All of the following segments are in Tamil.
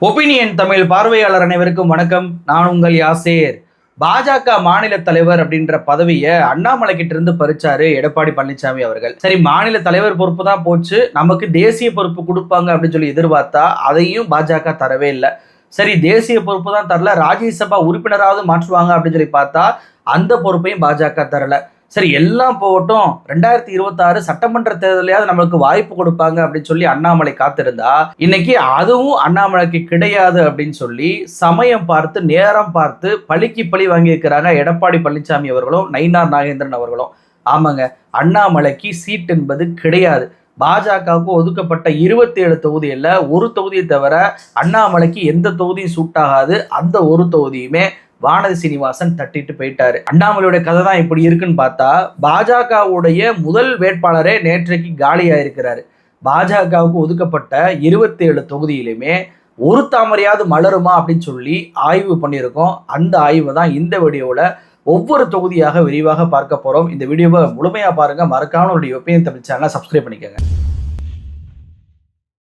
ஒபினியன் தமிழ் பார்வையாளர் அனைவருக்கும் வணக்கம். நான் உங்கள் யாசேர். பாஜக மாநில தலைவர் அப்படின்ற பதவியை அண்ணாமலை கிட்ட இருந்து பறிச்சாரு எடப்பாடி பழனிசாமி அவர்கள். சரி, மாநில தலைவர் பொறுப்பு தான் போச்சு, நமக்கு தேசிய பொறுப்பு கொடுப்பாங்க அப்படின்னு சொல்லி எதிர்பார்த்தா அதையும் பாஜக தரவே இல்லை. சரி, தேசிய பொறுப்பு தான் தரல, ராஜ்யசபா உறுப்பினராவது மாற்றுவாங்க அப்படின்னு சொல்லி பார்த்தா அந்த பொறுப்பையும் பாஜக தரல. சரி, எல்லாம் போகட்டும், 2026 சட்டமன்ற தேர்தலையாவது நம்மளுக்கு வாய்ப்பு கொடுப்பாங்க அப்படின்னு சொல்லி அண்ணாமலை காத்திருந்தா இன்னைக்கு அதுவும் அண்ணாமலைக்கு கிடையாது அப்படின்னு சொல்லி சமயம் பார்த்து நேரம் பார்த்து பழிக்கு பழி வாங்கியிருக்கிறாங்க எடப்பாடி பழனிசாமி அவர்களும் நயினார் நாகேந்திரன் அவர்களும். ஆமாங்க, அண்ணாமலைக்கு சீட் என்பது கிடையாது. பாஜகவுக்கு ஒதுக்கப்பட்ட 27 தொகுதியில் ஒரு தொகுதியை தவிர அண்ணாமலைக்கு எந்த தொகுதியும் சூட் ஆகாது. அந்த ஒரு தொகுதியுமே வானதி சீனிவாசன் தட்டிட்டு போயிட்டாரு. அண்ணாமலையோட கதை தான் இப்படி இருக்குன்னு பார்த்தா பாஜகவுடைய முதல் வேட்பாளரே நேற்றைக்கு காலியா இருக்கிறாரு. பாஜகவுக்கு ஒதுக்கப்பட்ட 27 தொகுதியிலுமே ஒரு தாமரையாவது மலருமா அப்படின்னு சொல்லி ஆய்வு பண்ணியிருக்கோம். அந்த ஆய்வு தான் இந்த வீடியோவில் ஒவ்வொரு தொகுதியாக விரிவாக பார்க்க போறோம். இந்த வீடியோவை முழுமையா பாருங்க. மறக்காம உங்களுடைய ஒப்பீனியன் தமிழ் சேனலை சப்ஸ்கிரைப் பண்ணிக்கோங்க.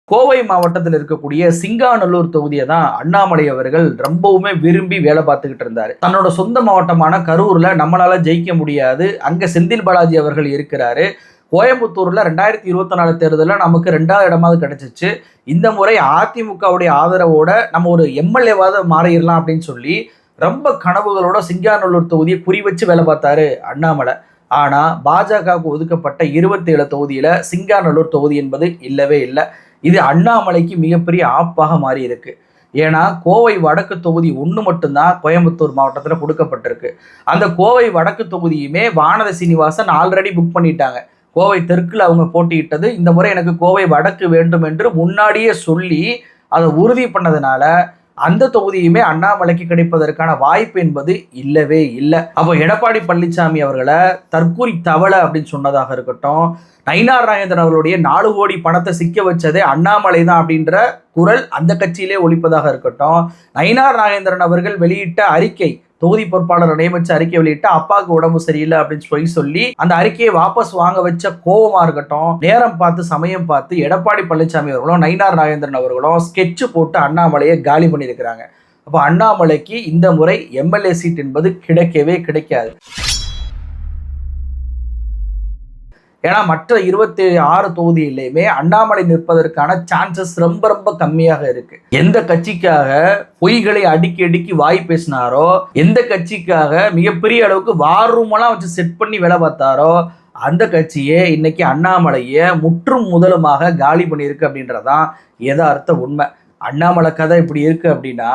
கோவை மாவட்டத்தில் இருக்கக்கூடிய சிங்காநல்லூர் தொகுதியை தான் அண்ணாமலை அவர்கள் ரொம்பவுமே விரும்பி வேலை பார்த்துக்கிட்டு இருந்தாரு. தன்னோட சொந்த மாவட்டமான கரூர்ல நம்மளால ஜெயிக்க முடியாது, அங்க செந்தில் பாலாஜி அவர்கள் இருக்கிறாரு. கோயம்புத்தூர்ல 2024 தேர்தலில் நமக்கு 2வது இடமாவது கிடைச்சிச்சு. இந்த முறை அதிமுகவுடைய ஆதரவோட நம்ம ஒரு எம்எல்ஏவாத மாறிடலாம் அப்படின்னு சொல்லி ரொம்ப கனவுகளோட சிங்காநல்லூர் தொகுதியை குறி வச்சு வேலை பார்த்தாரு அண்ணாமலை. ஆனா பாஜகவுக்கு ஒதுக்கப்பட்ட 27 தொகுதியில சிங்காநல்லூர் தொகுதி என்பது இல்லவே இல்லை. இது அண்ணாமலைக்கு மிகப்பெரிய ஆப்பாக மாறி இருக்கு. ஏன்னா கோவை வடக்கு தொகுதி 1 மட்டும்தான் கோயம்புத்தூர் மாவட்டத்தில் கொடுக்கப்பட்டிருக்கு. அந்த கோவை வடக்கு தொகுதியுமே வானதி சீனிவாசன் ஆல்ரெடி புக் பண்ணிட்டாங்க. கோவை தெற்குல அவங்க போட்டியிட்டது, இந்த முறை எனக்கு கோவை வடக்கு வேண்டும் என்று முன்னாடியே சொல்லி அதை உறுதி பண்ணதுனால அந்த தொகுதியுமே அண்ணாமலைக்கு கிடைப்பதற்கான வாய்ப்பு என்பது இல்லவே இல்லை. அப்போ எடப்பாடி பழனிசாமி அவர்களை தற்கூரி தவளை அப்படின்னு சொன்னதாக இருக்கட்டும், நயினார் நாகேந்திரன் அவர்களுடைய 4 கோடி பணத்தை சிக்க வச்சதே அண்ணாமலை தான் அப்படின்ற குரல் அந்த கட்சியிலே ஒலிப்பதாக இருக்கட்டும், நயினார் நாகேந்திரன் அவர்கள் வெளியிட்ட அறிக்கை, தொகுதி பொறுப்பாளர் நியமிச்ச அறிக்கை வெளியிட்ட அப்பாவுக்கு உடம்பு சரியில்லை அப்படின்னு சொல்லி அந்த அறிக்கையை வாபஸ் வாங்க வச்ச கோபமா இருக்கட்டும், நேரம் பார்த்து சமயம் பார்த்து எடப்பாடி பழனிசாமி அவர்களும் நயினார் நாகேந்திரன் அவர்களும் ஸ்கெட்ச் போட்டு அண்ணாமலையை காலி பண்ணியிருக்கிறாங்க. அப்போ அண்ணாமலைக்கு இந்த முறை எம்எல்ஏ சீட் என்பது கிடைக்கவே கிடைக்காது. ஏன்னா மற்ற 26 தொகுதியிலையுமே அண்ணாமலை நிற்பதற்கான சான்சஸ் ரொம்ப ரொம்ப கம்மியாக இருக்கு. எந்த கட்சிக்காக பொய்களை அடுக்கி வாய் பேசினாரோ, எந்த கட்சிக்காக மிகப்பெரிய அளவுக்கு வார் ரூமெல்லாம் வச்சு செட் பண்ணி வேலை பார்த்தாரோ அந்த கட்சியே இன்னைக்கு அண்ணாமலையை முற்றும் முதலுமாக காலி பண்ணியிருக்கு அப்படின்றதான் யதார்த்த உண்மை. அண்ணாமலை கதை இப்படி இருக்கு அப்படின்னா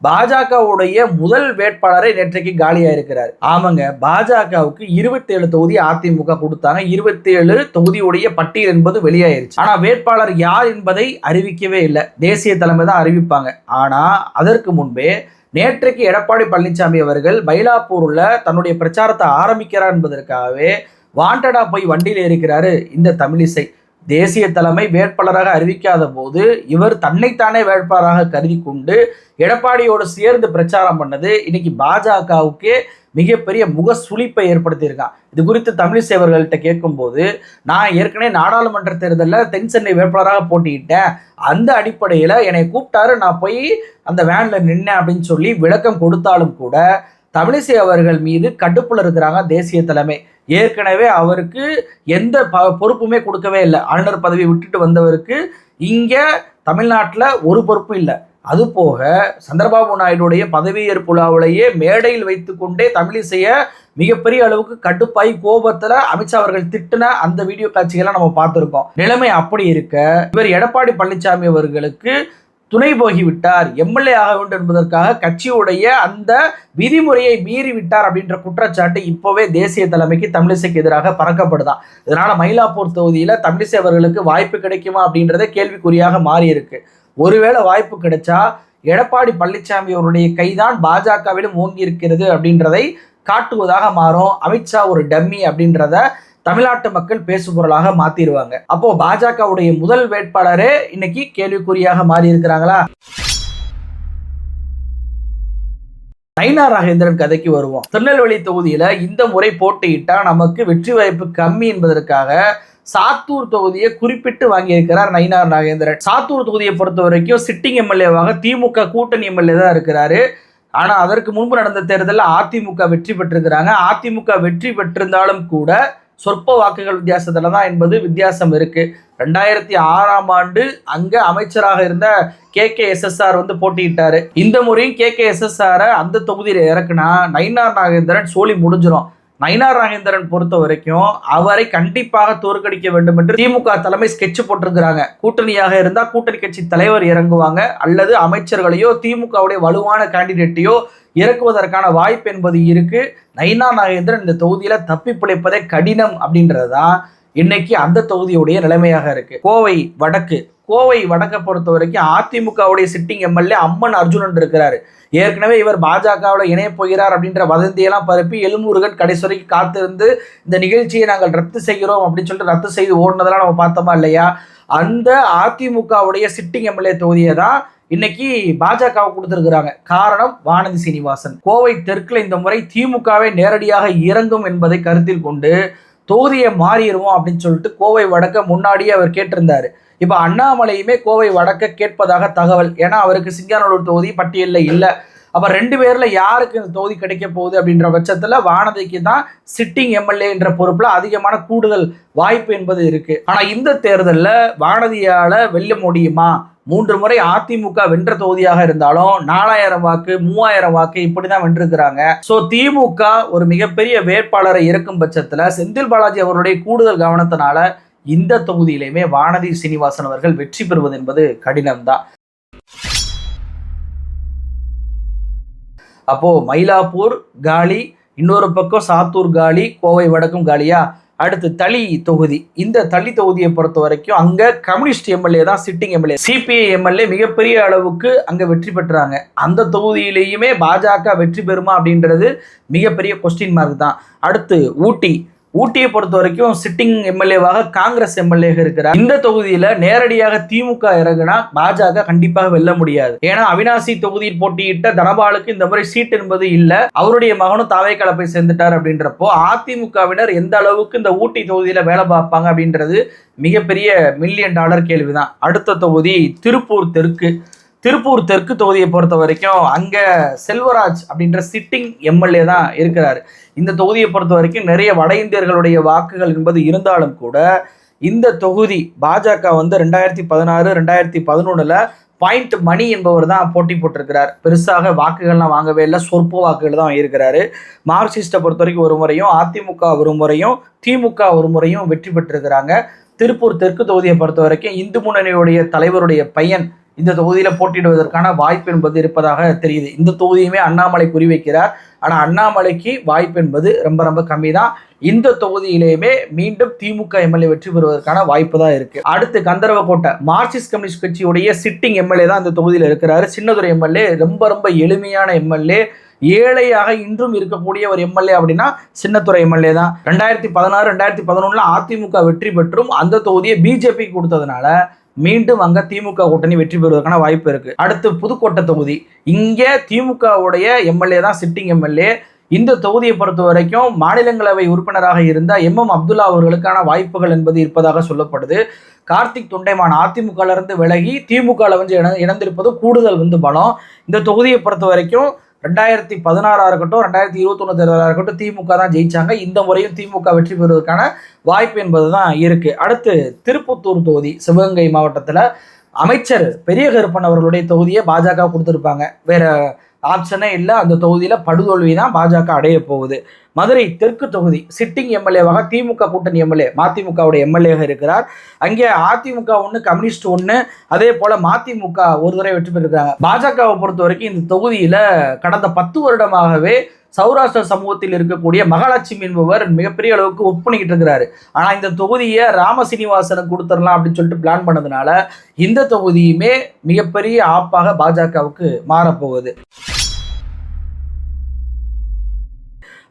பாஜகவுடைய முதல் வேட்பாளரை நேற்றைக்கு காலியா இருக்கிறார். ஆமாங்க, பாஜகவுக்கு 27 தொகுதி அதிமுக கொடுத்தாங்க. 27 தொகுதியுடைய பட்டியல் என்பது வெளியாயிருச்சு. ஆனா வேட்பாளர் யார் என்பதை அறிவிக்கவே இல்லை. தேசிய தலைமை தான் அறிவிப்பாங்க. ஆனா அதற்கு முன்பே நேற்றைக்கு எடப்பாடி பழனிசாமி அவர்கள் மயிலாப்பூர்ல தன்னுடைய பிரச்சாரத்தை ஆரம்பிக்கிறார் என்பதற்காகவே வாண்டடா போய் வண்டியில் இருக்கிறாரு இந்த தமிழிசை. தேசிய தலைமை வேட்பாளராக அறிவிக்காத போது இவர் தன்னைத்தானே வேட்பாளராக கருதி கொண்டு எடப்பாடியோடு சேர்ந்து பிரச்சாரம் பண்ணது இன்னைக்கு பாஜகவுக்கு மிகப்பெரிய முக சுளிப்பை ஏற்படுத்தியிருக்கான். இது குறித்து தமிழிசை அவர்கள்ட்ட கேட்கும்போது, நான் ஏற்கனவே நாடாளுமன்ற தேர்தலில் தென் சென்னை வேட்பாளராக போட்டியிட்டேன், அந்த அடிப்படையில் என்னை கூப்பிட்டாரு, நான் போய் அந்த வேனில் நின்னேன் அப்படின்னு சொல்லி விளக்கம் கொடுத்தாலும் கூட தமிழிசை அவர்கள் மீது கடுப்புல இருக்கிறாங்க தேசிய தலைமை. ஏற்கனவே அவருக்கு எந்த பொறுப்புமே கொடுக்கவே இல்லை. ஆளுநர் பதவி விட்டுட்டு வந்தவருக்கு இங்க தமிழ்நாட்டில் ஒரு பொறுப்பும் இல்லை. அது போக சந்திரபாபு நாயுடைய பதவியேற்பு விழாவிலேயே மேடையில் வைத்துக்கொண்டே தமிழிசைய மிகப்பெரிய அளவுக்கு கடுப்பாய் கோபத்துல அமித்ஷா அவர்கள் திட்டின அந்த வீடியோ காட்சிகள்லாம் நம்ம பார்த்துருக்கோம். நிலைமை அப்படி இருக்க இவர் எடப்பாடி பழனிசாமி அவர்களுக்கு துணை போகிவிட்டார், எம்எல்ஏ ஆக வேண்டும் என்பதற்காக கட்சியுடைய அந்த விதிமுறையை மீறி விட்டார் அப்படின்ற குற்றச்சாட்டு இப்போவே தேசிய தலைமைக்கு தமிழிசைக்கு எதிராக பறக்கப்படுதான். இதனால மயிலாப்பூர் தொகுதியில தமிழிசை அவர்களுக்கு வாய்ப்பு கிடைக்குமா அப்படின்றத கேள்விக்குறியாக மாறி இருக்கு. ஒருவேளை வாய்ப்பு கிடைச்சா எடப்பாடி பழனிசாமி அவருடைய கைதான் பாஜகவிலும் ஓங்கி இருக்கிறது அப்படின்றதை காட்டுவதாக மாறும். அமித்ஷா ஒரு டம்மி அப்படின்றத தமிழ்நாட்டு மக்கள் பேசுபொருளாக மாத்திடுவாங்க. அப்போ பாஜகவுடைய முதல் வேட்பாளரே இன்னைக்கு கேள்விக்குறியாக மாறி இருக்கிறாங்களா? நயினார் நாகேந்திரன் கதைக்கு வருவோம். திருநெல்வேலி தொகுதியில இந்த முறை போட்டியிட்டா நமக்கு வெற்றி வாய்ப்பு கம்மி என்பதற்காக சாத்தூர் தொகுதியை குறிப்பிட்டு வாங்கியிருக்கிறார் நயினார் நாகேந்திரன். சாத்தூர் தொகுதியை பொறுத்த வரைக்கும் சிட்டிங் எம்எல்ஏவாக திமுக கூட்டணி எம்எல்ஏ தான் இருக்கிறாரு. ஆனா அதற்கு முன்பு நடந்த தேர்தலில் அதிமுக வெற்றி பெற்றிருக்கிறாங்க. அதிமுக வெற்றி பெற்றிருந்தாலும் கூட சொற்ப வாக்குகள் வித்தியாசத்துல தான் என்பது வித்தியாசம் இருக்கு. 2006ஆம் ஆண்டு அங்க அமைச்சராக இருந்த KKSSR போட்டியிட்டாரு. இந்த முறையும் KKSSR அந்த தொகுதியில இறக்குனா நயினார் நாகேந்திரன் சோழி முடிஞ்சிடும். நயினார் நாகேந்திரன் பொறுத்த வரைக்கும் அவரை கண்டிப்பாக தோற்கடிக்க வேண்டும் என்று திமுக தலைமை ஸ்கெட்ச் போட்டிருக்கிறாங்க. கூட்டணியாக இருந்தா கூட்டணி கட்சி தலைவர் இறங்குவாங்க, அல்லது அமைச்சர்களையோ திமுகவுடைய வலுவான கேண்டிடேட்டையோ இறக்குவதற்கான வாய்ப்பு என்பது இருக்கு. நயினார் நாகேந்திரன் இந்த தொகுதியில தப்பி பிழைப்பதே கடினம் அப்படின்றதுதான் இன்னைக்கு அந்த தொகுதியுடைய நிலைமையாக இருக்கு. கோவை வடக்கை பொறுத்த வரைக்கும் அதிமுகவுடைய சிட்டிங் எம்எல்ஏ அம்மன் அர்ஜுனன் இருக்கிறாரு. ஏற்கனவே இவர் பாஜகவில் இணைய போகிறார் அப்படின்ற வதந்தியெல்லாம் பரப்பி எல்முருகன் கடைசி வரைக்கும் காத்திருந்து இந்த நிகழ்ச்சியை நாங்கள் ரத்து செய்கிறோம் அப்படின்னு சொல்லிட்டு ரத்து செய்து ஓடுனதெல்லாம் நம்ம பார்த்தோமா இல்லையா? அந்த அதிமுகவுடைய சிட்டிங் எம்எல்ஏ தொகுதியை தான் இன்னைக்கு பாஜக கொடுத்திருக்கிறாங்க. காரணம் வானதி சீனிவாசன். கோவை தெற்குல இந்த முறை திமுகவை நேரடியாக இறங்கும் என்பதை கருத்தில் கொண்டு தொகுதியை மாறிடுவோம் அப்படின்னு சொல்லிட்டு கோவை வடக்க முன்னாடியே அவர் கேட்டிருந்தாரு. இப்ப அண்ணாமலையுமே கோவை வடக்க கேட்பதாக தகவல். ஏன்னா அவருக்கு சிங்கானல்லூர் தொகுதி பட்டியலில் இல்லை. அப்ப 2 பேர்ல யாருக்கு இந்த தொகுதி கிடைக்க போகுது அப்படின்ற பட்சத்துல வானதிக்கு தான் சிட்டிங் எம்எல்ஏ என்ற பொறுப்புல அதிகமான கூடுதல் வாய்ப்பு என்பது இருக்கு. ஆனா இந்த தேர்தல்ல வானதியால வெல்ல முடியுமா? 3 முறை அதிமுக வென்ற தொகுதியாக இருந்தாலும் 4000 வாக்கு 3000 வாக்கு இப்படிதான் வென்றிருக்கிறாங்க. சோ திமுக ஒரு மிகப்பெரிய வேட்பாளரை இறக்கும் பட்சத்துல செந்தில் பாலாஜி அவருடைய கூடுதல் கவனத்தினால இந்த தொகுதியிலுமே வானதி சீனிவாசன் அவர்கள் வெற்றி பெறுவது என்பது கடினம்தான். அப்போ மயிலாப்பூர் காலி, இன்னொரு பக்கம் சாத்தூர் காலி, கோவை வடக்கும் காலியா? அடுத்து தளி தொகுதி. இந்த தளி தொகுதியை பொறுத்த வரைக்கும் அங்க கம்யூனிஸ்ட் எம்எல்ஏ தான் சிட்டிங் எம்எல்ஏ. சிபிஐ எம்எல்ஏ மிகப்பெரிய அளவுக்கு அங்க வெற்றி பெற்றாங்க. அந்த தொகுதியிலேயுமே பாஜக வெற்றி பெறுமா அப்படின்றது மிகப்பெரிய கொஸ்டின் மார்க் தான். அடுத்து ஊட்டியை பொறுத்த வரைக்கும் சிட்டிங் எம்எல்ஏவாக காங்கிரஸ் எம்எல்ஏ இருக்கிறார். இந்த தொகுதியில நேரடியாக திமுக இறங்குனா பாஜக கண்டிப்பாக வெல்ல முடியாது. ஏன்னா அவினாசி தொகுதியில் போட்டியிட்ட தனபாலுக்கு இந்த முறை சீட் என்பது இல்லை. அவருடைய மகனும் தாவே கலப்பை சேர்ந்துட்டார். அப்படின்றப்போ அதிமுகவினர் எந்த அளவுக்கு இந்த ஊட்டி தொகுதியில வேலை பார்ப்பாங்க அப்படின்றது மிகப்பெரிய $1 மில்லியன் கேள்விதான். அடுத்த தொகுதி திருப்பூர் தெற்கு தொகுதியை பொறுத்த வரைக்கும் அங்க செல்வராஜ் அப்படின்ற சிட்டிங் எம்எல்ஏ தான் இருக்கிறாரு. இந்த தொகுதியை பொறுத்த வரைக்கும் நிறைய வட இந்தியர்களுடைய வாக்குகள் என்பது இருந்தாலும் கூட இந்த தொகுதி பாஜக 2016 2011 பாயிண்ட் மணி என்பவர் தான் போட்டி போட்டிருக்கிறார். பெருசாக வாக்குகள்லாம் வாங்கவே இல்லை, சொற்ப வாக்குகள் தான் இருக்கிறாரு. மார்க்சிஸ்டை பொறுத்த வரைக்கும் ஒரு முறையும், அதிமுக ஒரு முறையும், திமுக ஒரு முறையும் வெற்றி பெற்றிருக்கிறாங்க. திருப்பூர் தெற்கு தொகுதியை பொறுத்த வரைக்கும் இந்து முன்னணியுடைய தலைவருடைய பையன் இந்த தொகுதியில போட்டியிடுவதற்கான வாய்ப்பு என்பது இருப்பதாக தெரியுது. இந்த தொகுதியுமே அண்ணாமலை குறிவைக்கிறார். ஆனா அண்ணாமலைக்கு வாய்ப்பு என்பது ரொம்ப ரொம்ப கம்மி தான். இந்த தொகுதியிலேயுமே மீண்டும் திமுக எம்எல்ஏ வெற்றி பெறுவதற்கான வாய்ப்பு தான் இருக்கு. அடுத்து கந்தரவக்கோட்டை மார்க்சிஸ்ட் கம்யூனிஸ்ட் கட்சியுடைய சிட்டிங் எம்எல்ஏ தான் இந்த தொகுதியில் இருக்கிறாரு. சின்னதுரை எம்எல்ஏ ரொம்ப ரொம்ப எளிமையான எம்எல்ஏ, ஏழையாக இன்றும் இருக்கக்கூடிய ஒரு எம்எல்ஏ அப்படின்னா சின்னத்துறை எம்எல்ஏ தான். 2016 2011 அதிமுக வெற்றி பெற்றும் அந்த தொகுதியை பிஜேபி கொடுத்ததுனால மீண்டும் அங்க திமுக கூட்டணி வெற்றி பெறுவதற்கான வாய்ப்பு இருக்கு. அடுத்து புதுக்கோட்டை தொகுதி. இங்க திமுகவுடைய எம்எல்ஏ தான் சிட்டிங் எம்எல்ஏ. இந்த தொகுதியை பொறுத்த வரைக்கும் மாநிலங்களவை உறுப்பினராக இருந்த MM அப்துல்லா அவர்களுக்கான வாய்ப்புகள் என்பது இருப்பதாக சொல்லப்படுது. கார்த்திக் தொண்டைமான் அதிமுக இருந்து விலகி திமுக இணைந்திருப்பது கூடுதல் பலம். இந்த தொகுதியை பொறுத்த வரைக்கும் 2016 இருக்கட்டும் 2021 தேர்தலாக இருக்கட்டும் திமுக தான் ஜெயிச்சாங்க. இந்த முறையும் திமுக வெற்றி பெறுவதற்கான வாய்ப்பு என்பது தான் இருக்கு. அடுத்து திருப்பத்தூர் தொகுதி சிவகங்கை மாவட்டத்தில் அமைச்சர் பெரிய கருப்பன் அவர்களுடைய தொகுதியை பாஜக கொடுத்துருப்பாங்க. வேற ஆப்ஷனே இல்லை. அந்த தொகுதியில படுதோல்வி தான் பாஜக அடைய போகுது. மதுரை தெற்கு தொகுதி சிட்டிங் எம்எல்ஏவாக திமுக கூட்டணி எம்எல்ஏ மதிமுகவுடைய எம்எல்ஏ இருக்கிறார். அங்கே அதிமுக 1 கம்யூனிஸ்ட் 1, அதே போல மதிமுக ஒரு தடவை வெற்றி பெற்றிருக்காங்க. பாஜகவை பொறுத்த வரைக்கும் இந்த தொகுதியில கடந்த 10 வருடமாகவே சௌராஷ்டிர சமூகத்தில் இருக்கக்கூடிய மகாலட்சுமி என்பவர் மிகப்பெரிய அளவுக்கு ஒர்க் பண்ணிக்கிட்டு இருக்கிறாரு. ஆனா இந்த தொகுதியை ராமசீனிவாசனுக்கு கொடுத்துடலாம் அப்படின்னு சொல்லிட்டு பிளான் பண்ணதுனால இந்த தொகுதியுமே மிகப்பெரிய ஆப்பாக பாஜகவுக்கு மாறப்போகுது.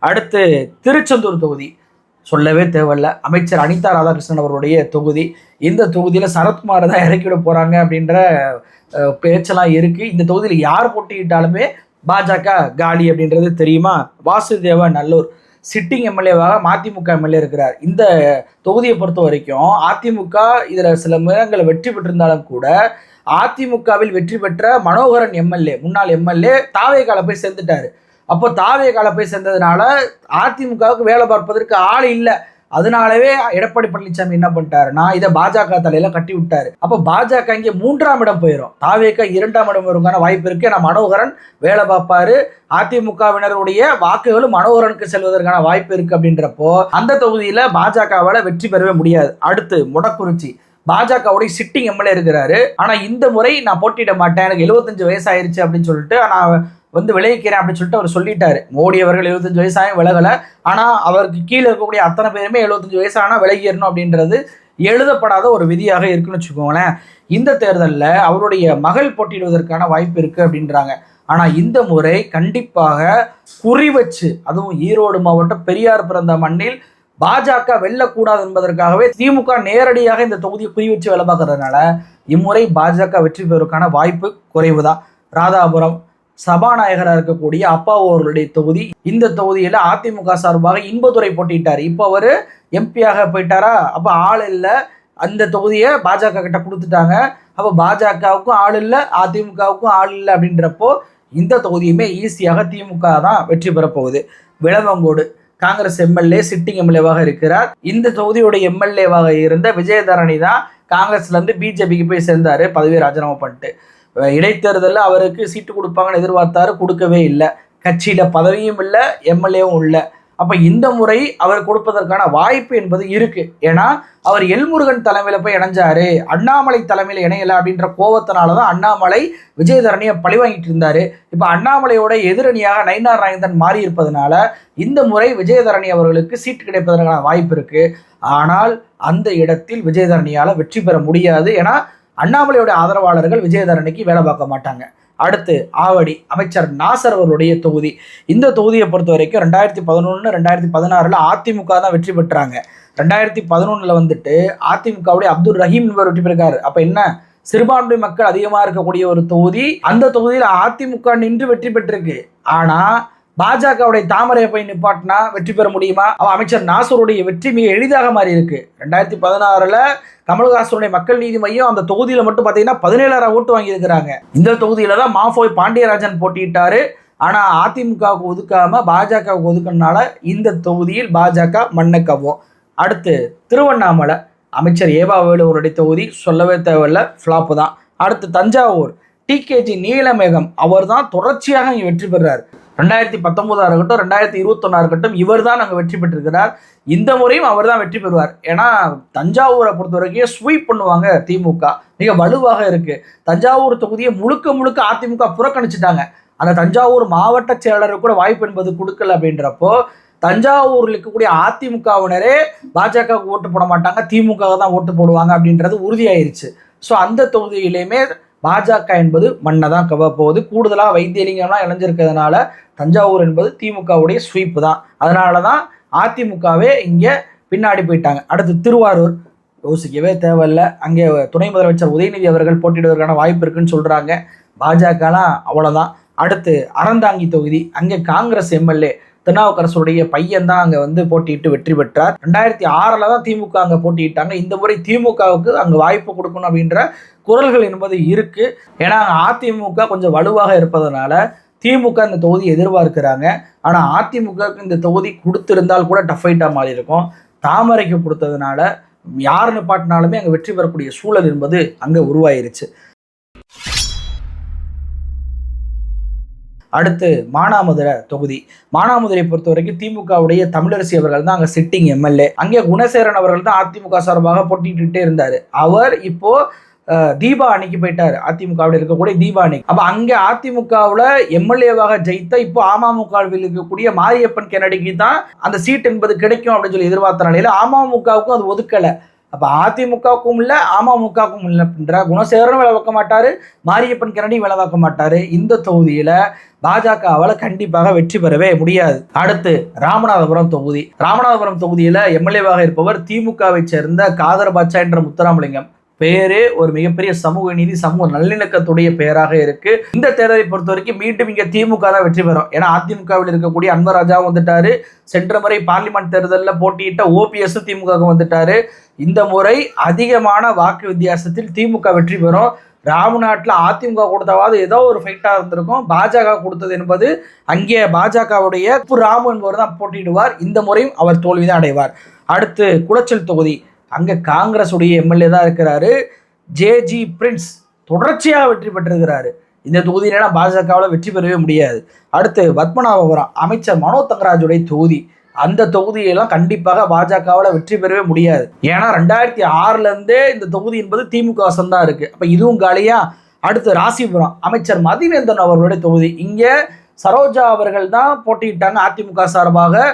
அடுத்து திருச்செந்தூர் தொகுதி சொல்லவே தேவையில்ல. அமைச்சர் அனிதா ராதாகிருஷ்ணன் அவருடைய தொகுதி. இந்த தொகுதியில சரத்குமாரை தான் இறக்கிவிட போறாங்க அப்படின்ற பேச்செல்லாம் இருக்கு. இந்த தொகுதியில் யார் போட்டியிட்டாலுமே பாஜக காலி அப்படின்றது தெரியுமா? வாசுதேவ நல்லூர் சிட்டிங் எம்எல்ஏவாக மதிமுக எம்எல்ஏ இருக்கிறார். இந்த தொகுதியை பொறுத்த வரைக்கும் அதிமுக இதில் சில நேரங்களில் வெற்றி பெற்றிருந்தாலும் கூட அதிமுகவில் வெற்றி பெற்ற மனோகரன் எம்எல்ஏ, முன்னாள் எம்எல்ஏ தாவேகால போய் சேர்ந்துட்டாரு. அப்போ தாவேகால போய் சேர்ந்ததுனால அதிமுகவுக்கு வேலை பார்ப்பதற்கு ஆள் இல்லை. அதனாலவே எடப்பாடி பழனிசாமி என்ன பண்ணிட்டாருன்னா இதை பாஜக தலையில கட்டி விட்டாரு. அப்போ பாஜக இங்கே 3ஆம் இடம் போயிடும், தாவேக 2ஆம் இடம் வருவதற்கான வாய்ப்பு இருக்கு. ஏன்னா மனோகரன் வேலை பார்ப்பாரு, அதிமுகவினருடைய வாக்குகளும் மனோகரனுக்கு செல்வதற்கான வாய்ப்பு இருக்கு. அப்படின்றப்போ அந்த தொகுதியில பாஜகவால வெற்றி பெறவே முடியாது. அடுத்து மொடக்குறிச்சி, பாஜகவுடைய சிட்டிங் எம்எல்ஏ இருக்கிறாரு. ஆனா இந்த முறை நான் போட்டியிட மாட்டேன், எனக்கு 75 வயசு ஆயிருச்சு அப்படின்னு சொல்லிட்டு நான் விளைவிக்கிறேன் அப்படின்னு சொல்லிட்டு அவர் சொல்லிட்டாரு. மோடி அவர்கள் 75 வயசாயும் விலகலை, ஆனா அவருக்கு கீழே இருக்கக்கூடிய அத்தனை பேருமே 75 வயசானா விலகிடணும் அப்படின்றது எழுதப்படாத ஒரு விதியாக இருக்குன்னு வச்சுக்கோங்களேன். இந்த தேர்தலில் அவருடைய மகள் போட்டியிடுவதற்கான வாய்ப்பு இருக்கு அப்படின்றாங்க. ஆனா இந்த முறை கண்டிப்பாக குறி வச்சு, அதுவும் ஈரோடு மாவட்டம் பெரியார் பிறந்த மண்ணில் பாஜக வெல்லக்கூடாது என்பதற்காகவே திமுக நேரடியாக இந்த தொகுதியை குறி வச்சு வேலை பார்க்கறதுனால இம்முறை பாஜக வெற்றி பெறுவதற்கான வாய்ப்பு குறைவுதான். ராதாபுரம் சபாநாயகராக இருக்கக்கூடிய அப்பாவு அவர்களுடைய தொகுதி, இந்த தொகுதியில அதிமுக சார்பாக இன்பதுரை போட்டிட்டாரு. இப்போ அவரு எம்பியாக போயிட்டாரா, அப்ப ஆள் இல்லை, அந்த தொகுதியை பாஜக கிட்ட கொடுத்துட்டாங்க. அப்போ பாஜகவுக்கும் ஆள் இல்லை, அதிமுகவுக்கும் ஆள் இல்லை. அப்படின்றப்போ இந்த தொகுதியுமே ஈஸியாக திமுக தான் வெற்றி பெறப்போகுது. விளவங்கோடு காங்கிரஸ் எம்எல்ஏ சிட்டிங் எம்எல்ஏவாக இருக்கிறார். இந்த தொகுதியோட எம்எல்ஏவாக இருந்த விஜயதரணி தான் காங்கிரஸ்ல இருந்து பிஜேபிக்கு போய் சேர்ந்தாரு, பதவியை ராஜினாமா பண்ணிட்டு. இடைத்தேர்தலில் அவருக்கு சீட்டு கொடுப்பாங்கன்னு எதிர்பார்த்தாரு, கொடுக்கவே இல்லை. கட்சியில பதவியும் இல்லை, எம்எல்ஏவும் இல்லை. அப்ப இந்த முறை அவர் கொடுப்பதற்கான வாய்ப்பு என்பது இருக்கு. ஏன்னா அவர் எல்முருகன் தலைமையில போய் இணைஞ்சாரு, அண்ணாமலை தலைமையில இணையல அப்படின்ற கோபத்தினாலதான் அண்ணாமலை விஜயதரணியை பழி வாங்கிட்டு இருந்தாரு. இப்ப அண்ணாமலையோட எதிரணியாக நயினார் நாகேந்திரன் மாறி இருப்பதனால இந்த முறை விஜயதரணி அவர்களுக்கு சீட்டு கிடைப்பதற்கான வாய்ப்பு இருக்கு. ஆனால் அந்த இடத்தில் விஜயதரணியால வெற்றி பெற முடியாது. ஏன்னா அண்ணாமலையோட ஆதரவாளர்கள் விஜயதரணிக்கு வேலை பார்க்க மாட்டாங்க. அடுத்து ஆவடி அமைச்சர் நாசர் அவர்களுடைய தொகுதி. இந்த தொகுதியை பொறுத்த வரைக்கும் 2011 2016 அதிமுக தான் வெற்றி பெற்றாங்க. 2011 வந்துட்டு அதிமுகவுடைய அப்துல் ரஹீம் என்பவர் வெற்றி பெற்றார். அப்ப என்ன, சிறுபான்மை மக்கள் அதிகமா இருக்கக்கூடிய ஒரு தொகுதி. அந்த தொகுதியில் அதிமுக நின்று வெற்றி பெற்றிருக்கு. ஆனா பாஜகவுடைய தாமரையை போய் நிப்பாட்டினா வெற்றி பெற முடியுமா? அமைச்சர் நாசருடைய வெற்றி மிக எளிதாக மாறி இருக்கு. 2016 கமல்ஹாசனுடைய மக்கள் நீதி மையம் அந்த தொகுதியில மட்டும் பாத்தீங்கன்னா 17,000 ஓட்டு வாங்கி இருக்கிறாங்க. இந்த தொகுதியில தான் மாஃபோய் பாண்டியராஜன் போட்டியிட்டாரு. ஆனா அதிமுகவுக்கு ஒதுக்காம பாஜகவுக்கு ஒதுக்கினால இந்த தொகுதியில் பாஜக மண்ணக்கவும். அடுத்து திருவண்ணாமலை அமைச்சர் ஏவாவேலு அவருடைய தொகுதி சொல்லவே தேவையில்ல, ஃபிளாப்பு தான். அடுத்து தஞ்சாவூர் டிகேஜி நீலமேகம், அவர் தான் தொடர்ச்சியாக இங்கே வெற்றி பெறார். 2019 இருக்கட்டும் 2021 இருக்கட்டும் இவர் தான் அங்கே வெற்றி பெற்றிருக்கிறார். இந்த முறையும் அவர் தான் வெற்றி பெறுவார். ஏன்னா தஞ்சாவூரை பொறுத்த வரைக்கும் ஸ்வீப் பண்ணுவாங்க திமுக, மிக வலுவாக இருக்கு. தஞ்சாவூர் தொகுதியை முழுக்க முழுக்க அதிமுக புறக்கணிச்சுட்டாங்க. அந்த தஞ்சாவூர் மாவட்ட செயலருக்கு கூட வாய்ப்பு என்பது கொடுக்கல. அப்படின்றப்போ தஞ்சாவூரில் இருக்கக்கூடிய அதிமுகவினரே பாஜகவுக்கு ஓட்டு போட மாட்டாங்க, திமுக தான் ஓட்டு போடுவாங்க அப்படின்றது உறுதியாயிருச்சு. ஸோ அந்த தொகுதியிலையுமே பாஜக என்பது மண்ணை தான் கவ போகுது. கூடுதலாக வைத்தியலிங்கம்லாம் இணைஞ்சிருக்கிறதுனால தஞ்சாவூர் என்பது திமுகவுடைய ஸ்வீப்பு தான். அதனால தான் அதிமுகவே இங்கே பின்னாடி போயிட்டாங்க. அடுத்து திருவாரூர், யோசிக்கவே தேவையில்லை, அங்கே துணை முதலமைச்சர் உதயநிதி அவர்கள் போட்டியிடுவதற்கான வாய்ப்பு இருக்குன்னு சொல்கிறாங்க. பாஜகலாம் அவ்வளோதான். அடுத்து அறந்தாங்கி தொகுதி, அங்கே காங்கிரஸ் எம்எல்ஏ திருநாவுக்கரசுடைய பையன் தான் அங்கே போட்டியிட்டு வெற்றி பெற்றார். 2006 தான் திமுக அங்கே போட்டியிட்டாங்க. இந்த முறை திமுகவுக்கு அங்கே வாய்ப்பு கொடுக்கணும் அப்படின்ற குரல்கள் என்பது இருக்கு. ஏன்னா அதிமுக கொஞ்சம் வலுவாக இருப்பதனால திமுக இந்த தொகுதி எதிர்பார்க்கிறாங்க. ஆனால் அதிமுகவுக்கு இந்த தொகுதி கொடுத்திருந்தால் கூட டஃப் ஃபைட்டாக மாறி இருக்கும். தாமரைக்கு கொடுத்ததுனால யார் நிப்பாட்டினாலுமே அங்கே வெற்றி பெறக்கூடிய சூழல் என்பது அங்கே உருவாயிருச்சு. அடுத்து மானாமதுரை தொகுதி. மானாமதுரை பொறுத்த வரைக்கும் திமுகவுடைய தமிழரசி அவர்கள் தான் அங்கே சிட்டிங் எம்எல்ஏ. அங்கே குணசேகரன் அவர்கள் தான் அதிமுக சார்பாக போட்டிட்டு இருந்தாரு. அவர் இப்போ தீபா அணிக்கு போயிட்டார், அதிமுகவில் இருக்கக்கூடிய தீபா அணி. அப்ப அங்கே அதிமுகவுல எம்எல்ஏவாக ஜெயித்த இப்போ அமமுகவில் இருக்கக்கூடிய மாரியப்பன் கென்னடிக்கு தான் அந்த சீட் என்பது கிடைக்கும் அப்படின்னு சொல்லி எதிர்பார்த்த நிலையில அமமுகவுக்கும் அது ஒதுக்கலை. அப்ப அதிமுகவுக்கும் இல்லை அமமுகவுக்கும் இல்லை அப்படின்ற குணசேகரனும் வேலை பார்க்க மாட்டாரு, மாரியப்பன் கென்னடி வேலை பார்க்க மாட்டாரு. இந்த தொகுதியில பாஜகவால் கண்டிப்பாக வெற்றி பெறவே முடியாது. அடுத்து ராமநாதபுரம் தொகுதி. ராமநாதபுரம் தொகுதியில எம்எல்ஏவாக இருப்பவர் திமுகவை சேர்ந்த காதர் பாட்சா என்ற முத்துராமலிங்கம். பெயரே ஒரு மிகப்பெரிய சமூக நீதி சமூக நல்லிணக்கத்துடைய பெயராக இருக்கு. இந்த தேர்தலை பொறுத்த வரைக்கும் மீண்டும் இங்க திமுக தான் வெற்றி பெறும். ஏன்னா அதிமுகவில் இருக்கக்கூடிய அன்வர் ராஜாவும் வந்துட்டாரு, சென்ற முறை பார்லிமெண்ட் தேர்தலில் போட்டியிட்ட ஓபிஎஸ் திமுக வந்துட்டாரு. இந்த முறை அதிகமான வாக்கு வித்தியாசத்தில் திமுக வெற்றி பெறும். ராமநாட்டில் அதிமுக கொடுத்தாவது ஏதோ ஒரு ஃபைட்டாக இருந்திருக்கும். பாஜக கொடுத்தது என்பது அங்கே பாஜகவுடைய ராமு என்பவர் தான் போட்டியிடுவார். இந்த முறையும் அவர் தோல்விதான் அடைவார். அடுத்து குளச்சல் தொகுதி, அங்கே காங்கிரஸ் உடைய எம்எல்ஏ தான் இருக்கிறாரு. ஜேஜி பிரின்ஸ் தொடர்ச்சியாக வெற்றி பெற்றிருக்கிறாரு. இந்த தொகுதியில பாஜகவில் வெற்றி பெறவே முடியாது. அடுத்து பத்மநாபபுரம் அமைச்சர் மனோ தங்கராஜுடைய தொகுதி, அந்த தொகுதியெல்லாம் கண்டிப்பாக பாஜகவில் வெற்றி பெறவே முடியாது. ஏன்னா 2006 இந்த தொகுதி என்பது திமுக வசம் தான் இருக்கு. அப்ப இதுவும் காலியா. அடுத்து ராசிபுரம் அமைச்சர் மதிவேந்தன் அவர்களுடைய தொகுதி, இங்க சரோஜா அவர்கள் தான் போட்டியிட்டாங்க. அதிமுக சார்பாக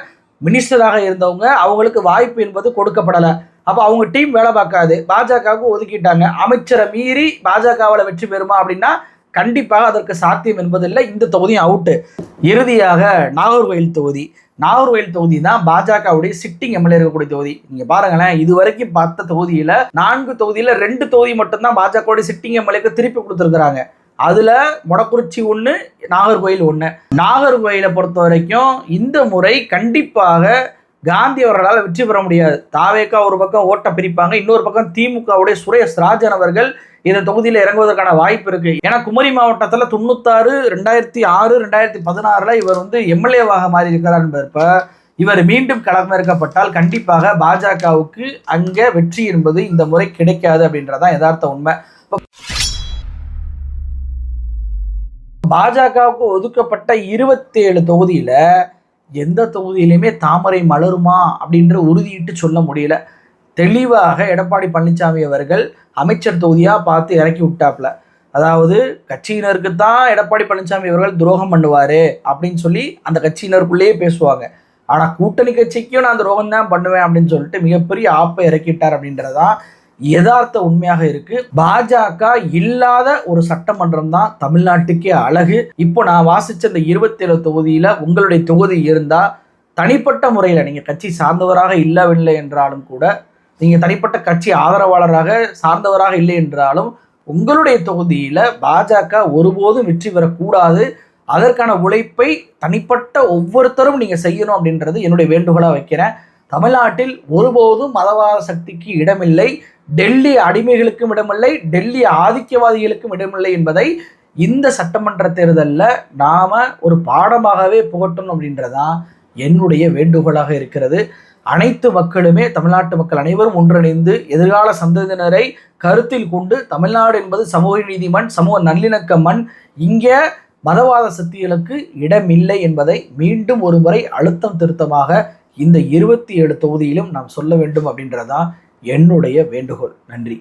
மினிஸ்டராக இருந்தவங்க, அவங்களுக்கு வாய்ப்பு என்பது கொடுக்கப்படலை. அப்போ அவங்க டீம் வேலை பார்க்காது, பாஜகவுக்கு ஒதுக்கிட்டாங்க. அமைச்சரை மீறி பாஜகவில் வெற்றி பெறுமா அப்படின்னா கண்டிப்பாக அதற்கு சாத்தியம் என்பதில்லை. இந்த தொகுதியும் அவுட்டு. இறுதியாக நாகர்கோயில் தொகுதி தான் பாஜகவுடைய சிட்டிங் எம்எல்ஏ இருக்கக்கூடிய தொகுதி. நீங்க பாருங்களேன், இது வரைக்கும் 10 தொகுதியில 4 தொகுதியில 2 தொகுதி மட்டும்தான் பாஜகவுடைய சிட்டிங் எம்எல்ஏக்கு திருப்பி கொடுத்துருக்காங்க. அதுல மொடக்குறிச்சி 1, நாகர்கோயில் 1. நாகர்கோயிலை பொறுத்த வரைக்கும் இந்த முறை கண்டிப்பாக காந்தி அவர்களால் வெற்றி பெற முடியாது. தாவேக்கா ஒரு பக்கம் ஓட்ட பிரிப்பாங்க, இன்னொரு பக்கம் திமுகவுடைய சுரேஷ் ராஜன் அவர்கள் இந்த தொகுதியில் இறங்குவதற்கான வாய்ப்பு இருக்கு. ஏன்னா குமரி மாவட்டத்தில் 96, 2006, 2016 இவர் எம்எல்ஏவாக மாறி இருக்கிறார் என்பதற்ப இவர் மீண்டும் களமிறக்கப்பட்டால் கண்டிப்பாக பாஜகவுக்கு அங்கே வெற்றி என்பது இந்த முறை கிடைக்காது அப்படின்றதான் யதார்த்த உண்மை. பாஜகவுக்கு ஒதுக்கப்பட்ட 27 தொகுதியில எந்த தொகுதியிலுமே தாமரை மலருமா அப்படின்ற உறுதியிட்டு சொல்ல முடியல. தெளிவாக எடப்பாடி பழனிசாமி அவர்கள் அமைச்சர் தொகுதியா பார்த்து இறக்கி விட்டாப்ல. அதாவது கட்சியினருக்கு தான் எடப்பாடி பழனிசாமி அவர்கள் துரோகம் பண்ணுவாரு அப்படின்னு சொல்லி அந்த கட்சியினருக்குள்ளேயே பேசுவாங்க. ஆனா கூட்டணி கட்சிக்கும் நான் துரோகம் தான் பண்ணுவேன் அப்படின்னு சொல்லிட்டு மிகப்பெரிய ஆப்பை இறக்கிட்டார் அப்படின்றதான் யதார்த்த உண்மையாக இருக்கு. பாஜக இல்லாத ஒரு சட்டமன்றம் தான் தமிழ்நாட்டுக்கே அழகு. இப்போ நான் வாசிச்ச இந்த 27 தொகுதியில உங்களுடைய தொகுதி இருந்தா தனிப்பட்ட முறையில் நீங்க கட்சி சார்ந்தவராக இல்லவில்லை என்றாலும் கூட, நீங்க தனிப்பட்ட கட்சி ஆதரவாளராக சார்ந்தவராக இல்லை என்றாலும் உங்களுடைய தொகுதியில பாஜக ஒருபோதும் வெற்றி பெறக்கூடாது. அதற்கான உழைப்பை தனிப்பட்ட ஒவ்வொருத்தரும் நீங்க செய்யணும் அப்படின்றது என்னுடைய வேண்டுகோளா வைக்கிறேன். தமிழ்நாட்டில் ஒருபோதும் மதவாத சக்திக்கு இடமில்லை, டெல்லி அடிமைகளுக்கும் இடமில்லை, டெல்லி ஆதிக்கவாதிகளுக்கும் இடமில்லை என்பதை இந்த சட்டமன்ற தேர்தலில் நாம ஒரு பாடமாகவே புகட்டணும் அப்படின்றதான் என்னுடைய வேண்டுகோளாக இருக்கிறது. அனைத்து மக்களுமே, தமிழ்நாட்டு மக்கள் அனைவரும் ஒன்றிணைந்து எதிர்கால சந்ததியினரை கருத்தில் கொண்டு, தமிழ்நாடு என்பது சமூக நீதி மண், சமூக நல்லிணக்க மண், இங்கே மதவாத சக்திகளுக்கு இடமில்லை என்பதை மீண்டும் ஒரு முறை அழுத்தம் திருத்தமாக இந்த 27 தொகுதியிலும் நாம் சொல்ல வேண்டும் அப்படின்றதான் என்னுடைய வேண்டுகோள். நன்றி.